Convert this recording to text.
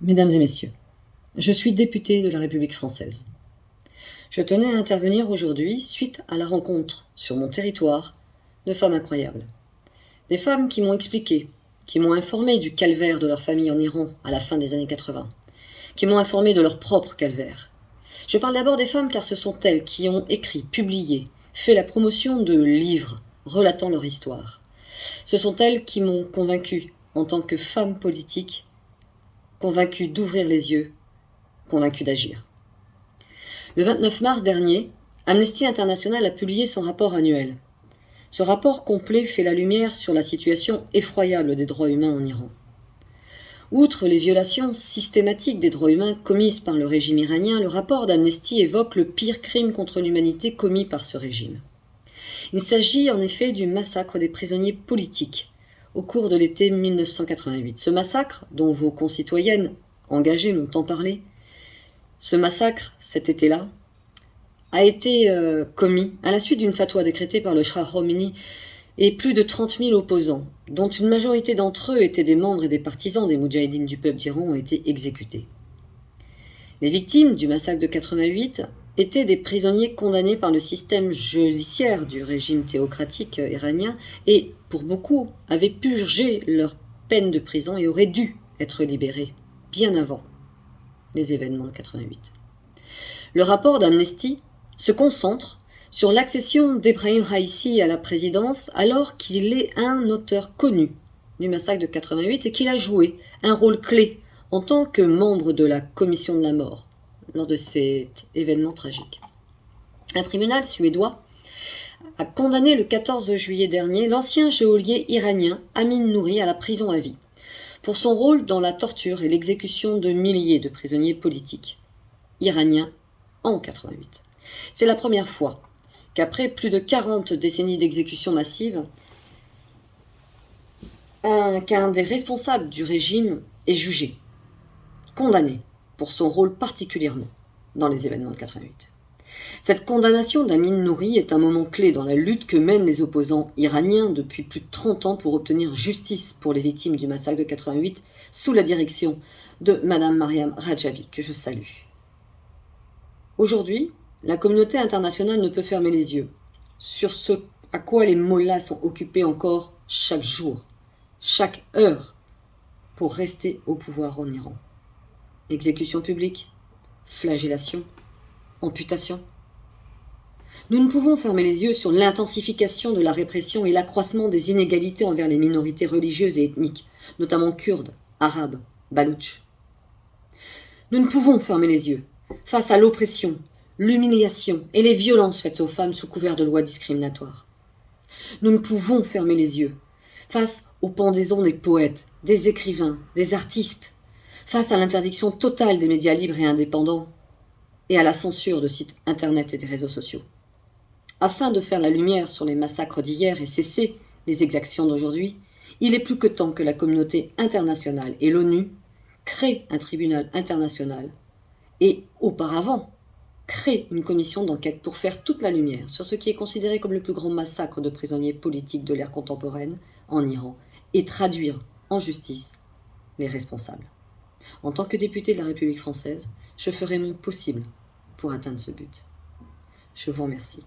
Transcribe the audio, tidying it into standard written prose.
Mesdames et messieurs, je suis députée de la République française. Je tenais à intervenir aujourd'hui suite à la rencontre sur mon territoire de femmes incroyables. Des femmes qui m'ont expliqué, qui m'ont informé du calvaire de leur famille en Iran à la fin des années 80, qui m'ont informé de leur propre calvaire. Je parle d'abord des femmes car ce sont elles qui ont écrit, publié, fait la promotion de livres relatant leur histoire. Ce sont elles qui m'ont convaincue en tant que femme politique, convaincue d'ouvrir les yeux, convaincue d'agir. Le 29 mars dernier, Amnesty International a publié son rapport annuel. Ce rapport complet fait la lumière sur la situation effroyable des droits humains en Iran. Outre les violations systématiques des droits humains commises par le régime iranien, le rapport d'Amnesty évoque le pire crime contre l'humanité commis par ce régime. Il s'agit en effet du massacre des prisonniers politiques au cours de l'été 1988. Ce massacre, dont vos concitoyennes engagées m'ont tant parlé, ce massacre, cet été-là, a été commis à la suite d'une fatwa décrétée par le Shah Khomeini et plus de 30 000 opposants, dont une majorité d'entre eux étaient des membres et des partisans des Moudjahidines du peuple d'Iran, ont été exécutés. Les victimes du massacre de 88 étaient des prisonniers condamnés par le système judiciaire du régime théocratique iranien et, pour beaucoup, avaient purgé leur peine de prison et auraient dû être libérés bien avant les événements de 88. Le rapport d'Amnesty se concentre sur l'accession d'Ebrahim Raïssi à la présidence alors qu'il est un auteur connu du massacre de 88 et qu'il a joué un rôle clé en tant que membre de la commission de la mort lors de cet événement tragique. Un tribunal suédois a condamné le 14 juillet dernier l'ancien geôlier iranien Amin Nouri à la prison à vie pour son rôle dans la torture et l'exécution de milliers de prisonniers politiques iraniens en 88. C'est la première fois qu'après plus de 40 décennies d'exécution massive, qu'un des responsables du régime est jugé, condamné pour son rôle particulièrement dans les événements de 88. Cette condamnation d'Amin Nouri est un moment clé dans la lutte que mènent les opposants iraniens depuis plus de 30 ans pour obtenir justice pour les victimes du massacre de 88 sous la direction de Madame Mariam Rajavi, que je salue. Aujourd'hui, la communauté internationale ne peut fermer les yeux sur ce à quoi les mollahs sont occupés encore chaque jour, chaque heure, pour rester au pouvoir en Iran. Exécution publique, flagellation, amputation. Nous ne pouvons fermer les yeux sur l'intensification de la répression et l'accroissement des inégalités envers les minorités religieuses et ethniques, notamment kurdes, arabes, baloutches. Nous ne pouvons fermer les yeux face à l'oppression, l'humiliation et les violences faites aux femmes sous couvert de lois discriminatoires. Nous ne pouvons fermer les yeux face aux pendaisons des poètes, des écrivains, des artistes, face à l'interdiction totale des médias libres et indépendants et à la censure de sites internet et des réseaux sociaux. Afin de faire la lumière sur les massacres d'hier et cesser les exactions d'aujourd'hui, il est plus que temps que la communauté internationale et l'ONU créent un tribunal international et, auparavant, créent une commission d'enquête pour faire toute la lumière sur ce qui est considéré comme le plus grand massacre de prisonniers politiques de l'ère contemporaine en Iran et traduire en justice les responsables. En tant que députée de la République française, je ferai mon possible pour atteindre ce but. Je vous remercie.